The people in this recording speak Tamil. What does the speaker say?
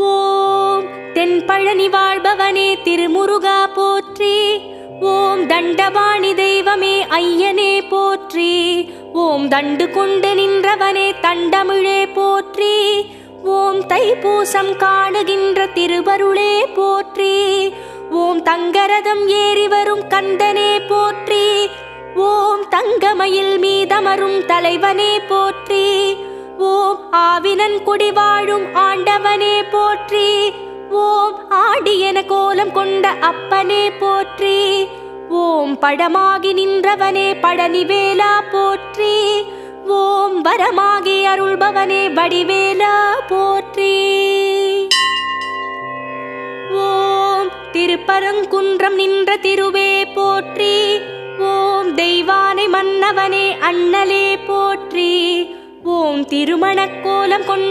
ஓம் தென்பழனி வாழ்பவனே திருமுருகா போற்றி. ஓம் தண்டபாணி தெய்வமே ஐயனே போற்றி. ஓம் தண்டு கொண்டு நின்றவனே தண்டமிழே போற்றி. ஓம் தைப்பூசம் காணுகின்ற திருவருளே போற்றி. ஓம் தங்கரதம் ஏறி வரும் கந்தனே போற்றி. ஓம் தங்கமயில் மீதமரும் தலைவனே போற்றி. ஓம் ஆவினன் குடி வாழும் ஆண்டவனே போற்றி. ஓம் ஆடியன கோலம் கொண்ட அப்பனே போற்றி. ஓம் பழமாகி நின்றவனே பழனிவேலா போற்றி. ஓம் வரமாகி அருள்பவனே வடிவேலா போற்றி. ஓம் திருப்பரங்குன்றம் நின்ற திருவே போற்றி. ஓம் தெய்வானை மன்னவனே அண்ணலே போற்றி. ஓம் திருமணக்கோலம் கொண்ட